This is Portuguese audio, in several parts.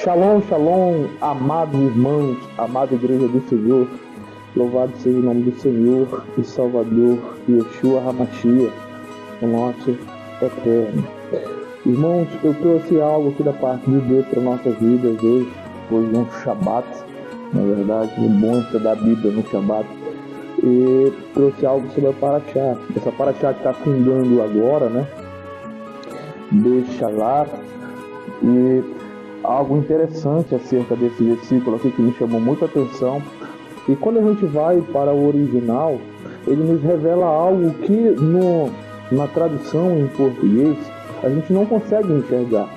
Shalom, shalom, amados irmãos, amada igreja do Senhor, louvado seja o nome do Senhor e Salvador, Yeshua HaMashiach, o nosso eterno. Irmãos, eu trouxe algo aqui da parte de Deus para nossas vidas hoje, foi um Shabat, na verdade, o bom estudar a Bíblia no Shabat, e trouxe algo sobre a Parashá. Essa Parashá que está fundando agora, né, Beshalach, e algo interessante acerca desse versículo aqui que me chamou muita atenção. E quando a gente vai para o original, ele nos revela algo que na tradução em português a gente não consegue enxergar.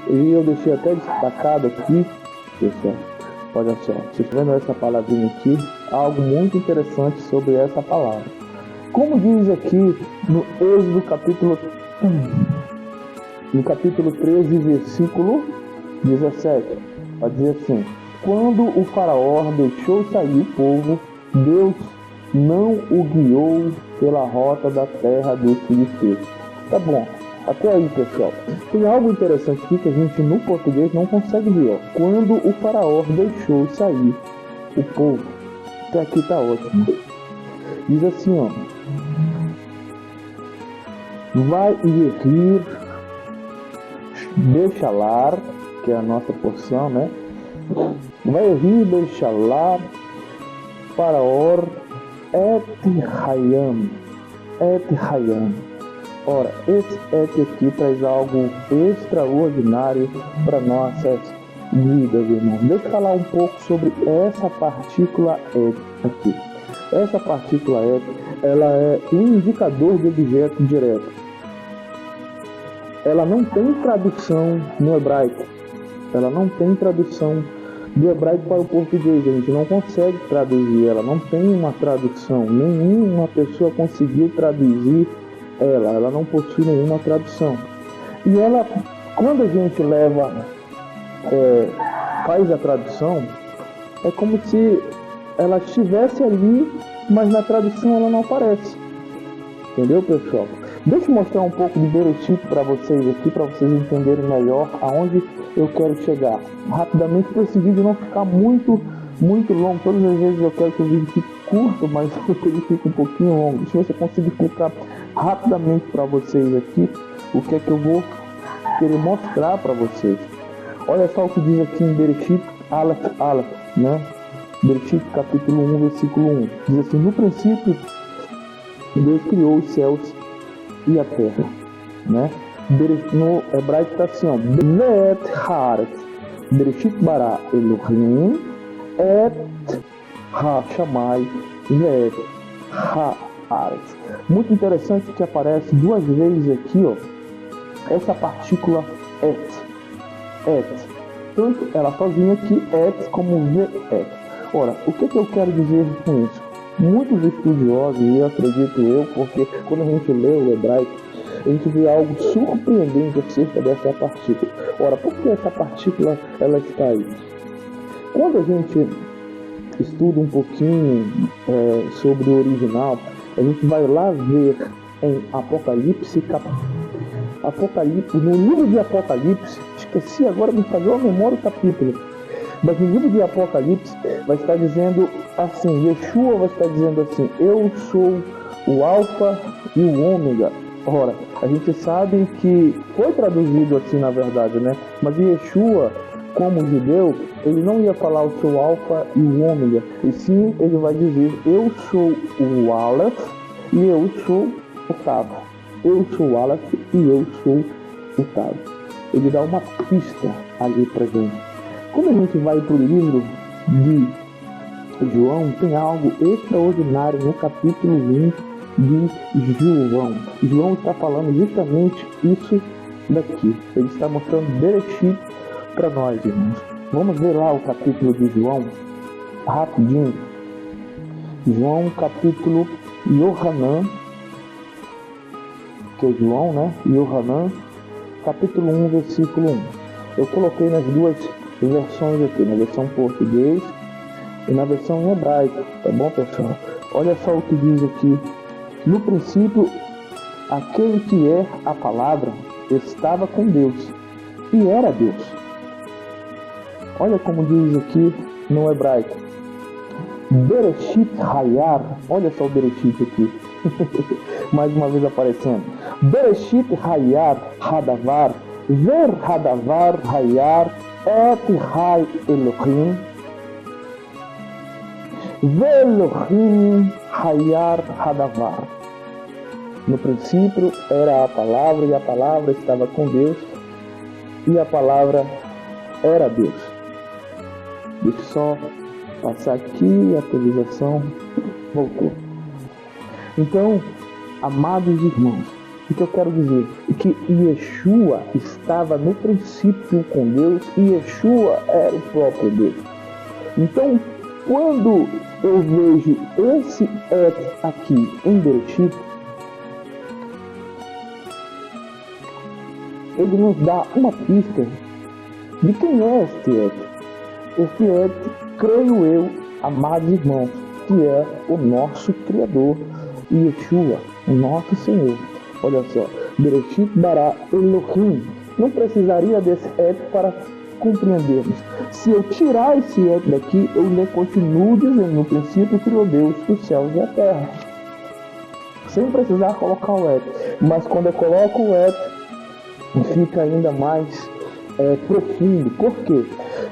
E eu deixei até destacado aqui, pessoal, olha só, vocês estão vendo essa palavrinha aqui, algo muito interessante sobre essa palavra. Como diz aqui no Êxodo capítulo 13, versículo 17, vai dizer assim: quando o faraó deixou sair o povo, Deus não o guiou pela rota da terra dos filisteus. Tá bom, até aí, pessoal. Tem algo interessante aqui que a gente no português não consegue ver, ó. Quando o faraó deixou sair o povo. Até aqui tá ótimo. Diz assim, ó: vai rir Beshalach, que é a nossa porção, né? Vai rir Beshalach Faraor et Hayam. Ora, esse et aqui traz algo extraordinário para nossas vidas, irmãos. Deixa eu falar um pouco sobre essa partícula et aqui. Essa partícula et, ela é um indicador de objeto direto. Ela não tem tradução no hebraico. Ela não tem tradução do hebraico para o português. A gente não consegue traduzir. Ela não tem uma tradução. Nenhuma pessoa conseguiu traduzir ela. Ela não possui nenhuma tradução. E ela, quando a gente faz a tradução, é como se ela estivesse ali, mas na tradução ela não aparece. Entendeu, pessoal? Deixa eu mostrar um pouco de Bereshit para vocês aqui, para vocês entenderem melhor aonde eu quero chegar. Rapidamente, para esse vídeo não ficar muito longo. Todas as vezes eu quero que o vídeo fique curto, mas ele fica um pouquinho longo. Deixa eu ver se eu consigo explicar rapidamente para vocês aqui o que é que eu vou querer mostrar para vocês. Olha só o que diz aqui em Bereshit Aleph, né? Bereshit capítulo 1, versículo 1. Diz assim: no princípio, Deus criou os céus e a terra, né? No hebraico está assim, ó: Ve'et haaretz, Bereshit bara Elohim et ha-shamai ve'et haaretz. Muito interessante que aparece duas vezes aqui, ó, essa partícula et. Tanto ela sozinha aqui, et, como ve'et. Ora, o que eu quero dizer com isso? Muitos estudiosos, e eu acredito porque quando a gente lê o hebraico, a gente vê algo surpreendente acerca dessa partícula. Ora, por que essa partícula ela está aí? Quando a gente estuda um pouquinho sobre o original, a gente vai lá ver em Apocalipse, no livro de Apocalipse, esqueci agora, me falhou a memória o capítulo. Mas no livro de Apocalipse vai estar dizendo assim, Yeshua vai estar dizendo assim: eu sou o Alfa e o Ômega. Ora, a gente sabe que foi traduzido assim na verdade, né? Mas Yeshua, como judeu, ele não ia falar eu sou o Alfa e o Ômega. E sim, ele vai dizer: eu sou o Aleph e eu sou o Tav. Eu sou o Aleph e eu sou o Tav. Ele dá uma pista ali pra gente. Quando a gente vai para o livro de João, tem algo extraordinário no capítulo 20 de João. João está falando justamente isso daqui. Ele está mostrando Bereshit para nós, irmãos. Vamos ver lá o capítulo de João, rapidinho. João, capítulo Yohanan, que é João, né? Yohanan, capítulo 1, versículo 1. Eu coloquei nas duas versões aqui, na versão português e na versão em hebraico, tá bom, pessoal? Olha só o que diz aqui: no princípio, aquele que é a palavra estava com Deus e era Deus. Olha como diz aqui no hebraico. Bereshit Hayar. Olha só o Bereshit aqui. Mais uma vez aparecendo. Bereshit Hayar Hadavar. Ver Hadavar Hayar Et Hay Elohim. Ver Elohim Hayar Hadavar. No princípio era a palavra, e a palavra estava com Deus, e a palavra era Deus. Deixa eu só passar aqui, a atualização voltou. Então, amados irmãos, o que eu quero dizer é que Yeshua estava no princípio com Deus, e Yeshua era o próprio Deus. Então, quando eu vejo esse et aqui em Bereshit, ele nos dá uma pista de quem é este et. Este et, creio eu, amados irmãos, que é o nosso Criador, Yeshua, o nosso Senhor. Olha só, Bereshit bara Elohim. Não precisaria desse et para compreendermos. Se eu tirar esse et daqui, eu ainda continuo dizendo: no princípio criou Deus os céus e a terra. Sem precisar colocar o et. Mas quando eu coloco o et, fica ainda mais profundo. Por quê?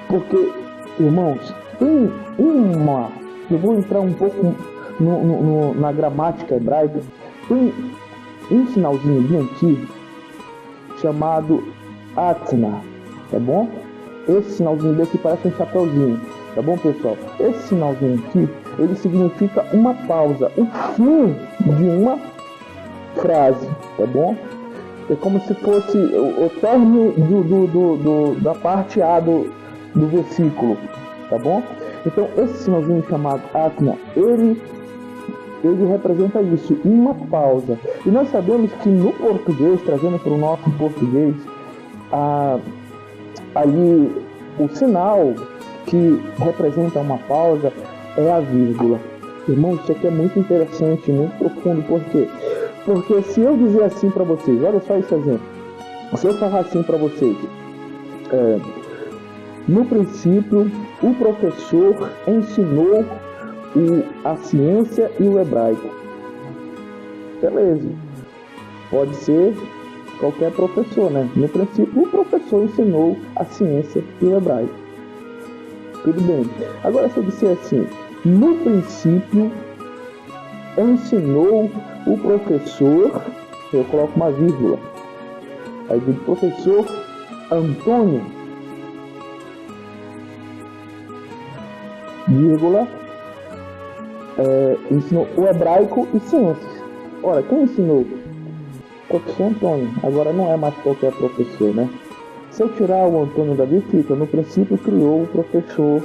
Porque, irmãos, tem uma... Eu vou entrar um pouco na gramática hebraica. Tem um sinalzinho bem aqui chamado atna, tá bom? Esse sinalzinho daqui parece um chapeuzinho, tá bom, pessoal? Esse sinalzinho aqui, ele significa uma pausa, o fim de uma frase, tá bom? É como se fosse o término da parte A do versículo, tá bom? Então, esse sinalzinho chamado atna, ele representa isso, uma pausa. E nós sabemos que no português, trazendo para o nosso português, ali o sinal que representa uma pausa é a vírgula. Irmão, isso aqui é muito interessante, muito profundo. Por quê? Porque se eu dizer assim para vocês, olha só esse exemplo. Se eu falar assim para vocês, no princípio o professor ensinou a ciência e o hebraico. Beleza. Pode ser qualquer professor, né? No princípio o professor ensinou a ciência e o hebraico. Tudo bem. Agora se eu disser assim, no princípio ensinou o professor, eu coloco uma vírgula. Aí digo professor Antônio, vírgula, ensinou o hebraico e ciências. Ora, quem ensinou? Professor Antônio. Agora não é mais qualquer professor, né? Se eu tirar o Antônio dali, fica: no princípio criou o professor.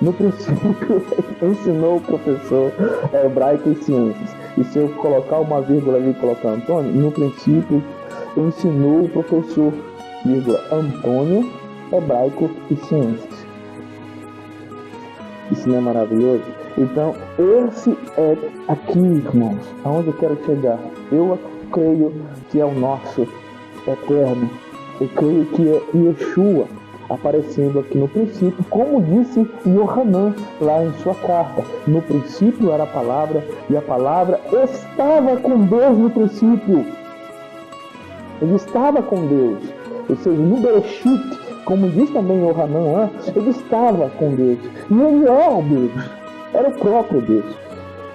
No princípio ensinou o professor hebraico e ciências. E se eu colocar uma vírgula ali e colocar Antônio, no princípio ensinou o professor, vírgula, Antônio, hebraico e ciências. Isso não é maravilhoso? Então, esse é aqui, irmãos, aonde eu quero chegar. Eu creio que é o nosso eterno. Eu creio que é Yeshua aparecendo aqui no princípio, como disse Yohanan lá em sua carta. No princípio era a palavra, e a palavra estava com Deus no princípio. Ele estava com Deus. Ou seja, no Bereshit, como diz também Yohanan lá, ele estava com Deus. E ele era Deus. Era o próprio Deus.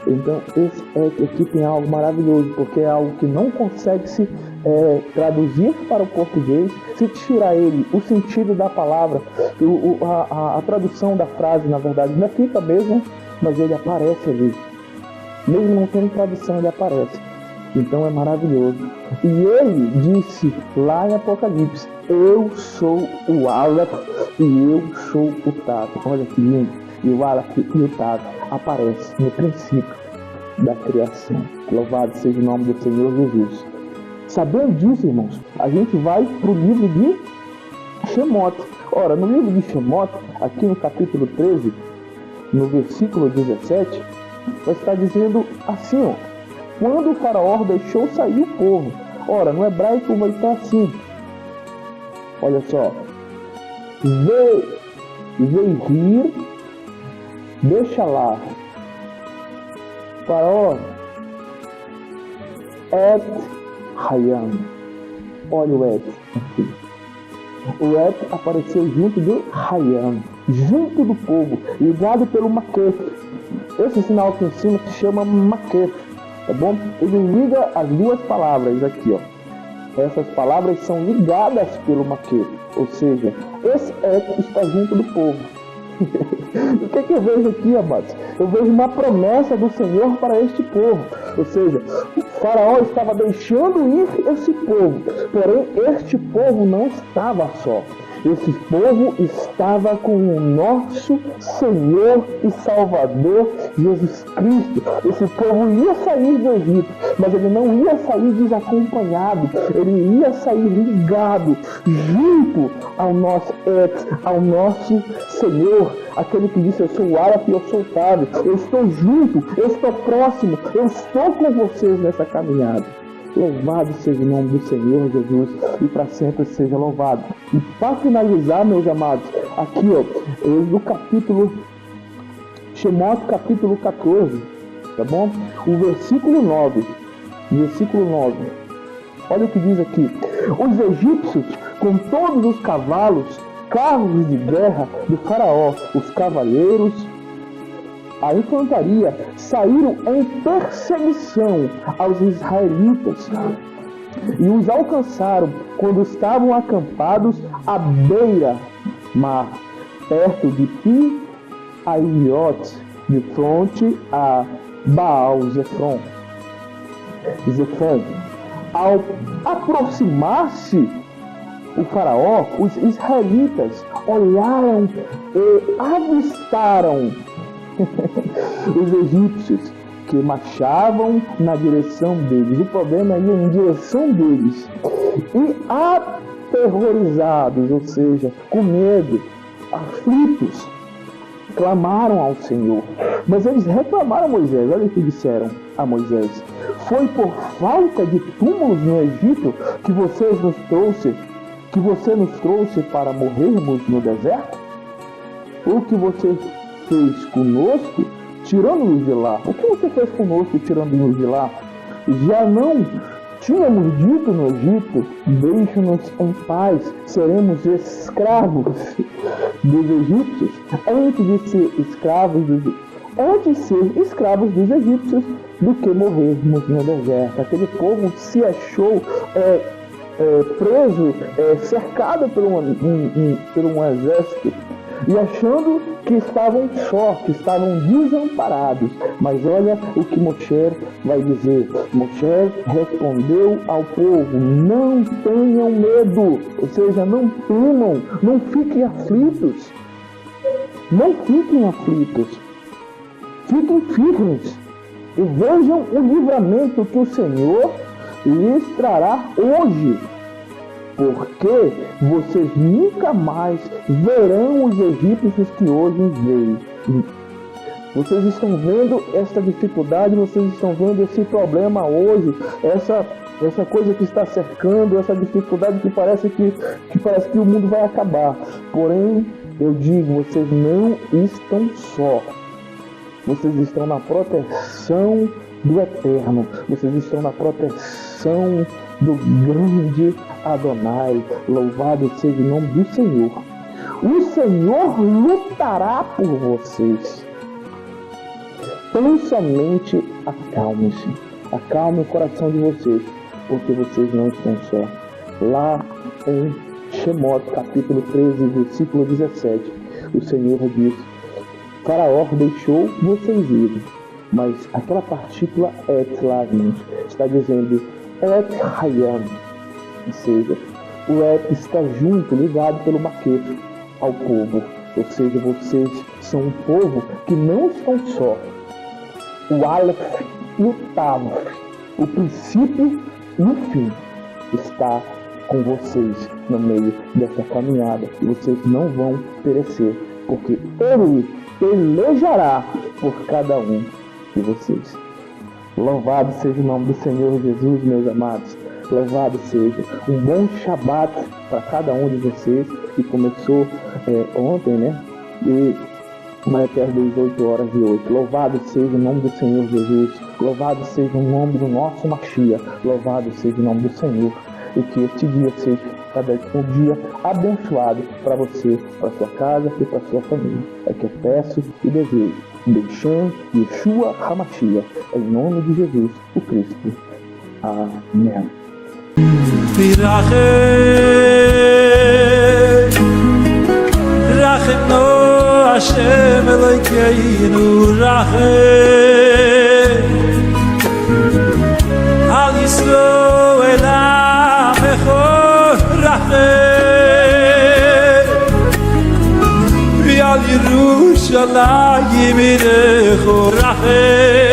Então, esse aqui tem algo maravilhoso, porque é algo que não consegue se traduzir para o português. Se tirar ele, o sentido da palavra, a tradução da frase, na verdade, não fica mesmo, mas ele aparece ali. Mesmo não tendo tradução, ele aparece. Então é maravilhoso. E ele disse lá em Apocalipse: eu sou o Aleph e eu sou o Tato. Olha que lindo. E o Aleph e o Tato aparecem no princípio da criação. Louvado seja o nome do Senhor Jesus. Sabendo disso, irmãos, a gente vai para o livro de Shemot. Ora, no livro de Shemot, aqui no capítulo 13, no versículo 17, vai estar dizendo assim, ó: quando o faraó deixou sair o povo. Ora, no hebraico vai estar assim. Olha só. Veihir, deixa lá. Faraó, Et Hayam. Olha o Et aqui. O Et apareceu junto do Hayam, junto do povo, ligado pelo Makef. Esse sinal aqui em cima se chama Makef, tá bom? Ele liga as duas palavras aqui, ó. Essas palavras são ligadas pelo Makef, ou seja, esse Et está junto do povo. O que eu vejo aqui, amados? Eu vejo uma promessa do Senhor para este povo. Ou seja, o faraó estava deixando ir esse povo. Porém, este povo não estava só. Esse povo estava com o nosso Senhor e Salvador Jesus Cristo. Esse povo ia sair do Egito, mas ele não ia sair desacompanhado. Ele ia sair ligado, junto ao nosso Senhor, aquele que disse: eu sou o Alfa e eu sou o Tav. Eu estou junto, eu estou próximo, eu estou com vocês nessa caminhada. Louvado seja o nome do Senhor Jesus e para sempre seja louvado. E para finalizar, meus amados, aqui ó, no capítulo Shemot, capítulo 14, tá bom? O versículo 9. Olha o que diz aqui: os egípcios, com todos os cavalos, carros de guerra do faraó, os cavaleiros, a infantaria, saíram em perseguição aos israelitas e os alcançaram quando estavam acampados à beira-mar, perto de Pi-Hahirote, de fronte a Baal-Zephon. Ao aproximar-se o faraó, os israelitas olharam e avistaram os egípcios que marchavam na direção deles. O problema ia em direção deles. E aterrorizados, ou seja, com medo, aflitos, clamaram ao Senhor. Mas eles reclamaram a Moisés. Olha o que disseram a Moisés: foi por falta de túmulos no Egito que você nos trouxe para morrermos no deserto? O que você fez conosco, tirando-nos de lá? O que você fez conosco, tirando-nos de lá? Já não tínhamos dito no Egito: deixe-nos em paz, seremos escravos dos egípcios? Antes de ser escravos dos egípcios do que morrermos no deserto. Aquele povo se achou preso, cercado por um exército, e achando que estavam só, que estavam desamparados. Mas olha o que Moshe vai dizer. Moshe respondeu ao povo: não tenham medo, ou seja, não temam, não fiquem aflitos. Não fiquem aflitos. Fiquem firmes e vejam o livramento que o Senhor lhes trará hoje. Porque vocês nunca mais verão os egípcios que hoje veem. Vocês estão vendo esta dificuldade, vocês estão vendo esse problema hoje, essa coisa que está cercando, essa dificuldade que parece que o mundo vai acabar. Porém, eu digo, vocês não estão só. Vocês estão na proteção do Eterno. Vocês estão na proteção do grande Adonai. Louvado seja o nome do Senhor. O Senhor lutará por vocês. Tão somente acalme-se. Acalme o coração de vocês, porque vocês não estão só. Lá em Shemot, capítulo 13, versículo 17, o Senhor diz: Faraó deixou vocês irem, mas aquela partícula et lá, está dizendo et hayam, ou seja, o et está junto, ligado pelo maquete ao povo, ou seja, vocês são um povo que não estão só. O Aleph e o Tav, o princípio e o fim, está com vocês no meio dessa caminhada, e vocês não vão perecer, porque Ele pelejará por cada um de vocês. Louvado seja o nome do Senhor Jesus, meus amados. Louvado seja. Um bom Shabat para cada um de vocês, que começou ontem, né? E Malaquias 2:8-8. Louvado seja o nome do Senhor Jesus. Louvado seja o nome do nosso Mashiach. Louvado seja o nome do Senhor. E que este dia seja um dia abençoado para você, para sua casa e para sua família. É que eu peço e desejo. Deixando Yeshua HaMashiach, em nome de Jesus, o Cristo. Amém. Hashem Elokeinu Rachem Al Yisroel Amecho Rachem V'al Yerushalayim Irecho Rachem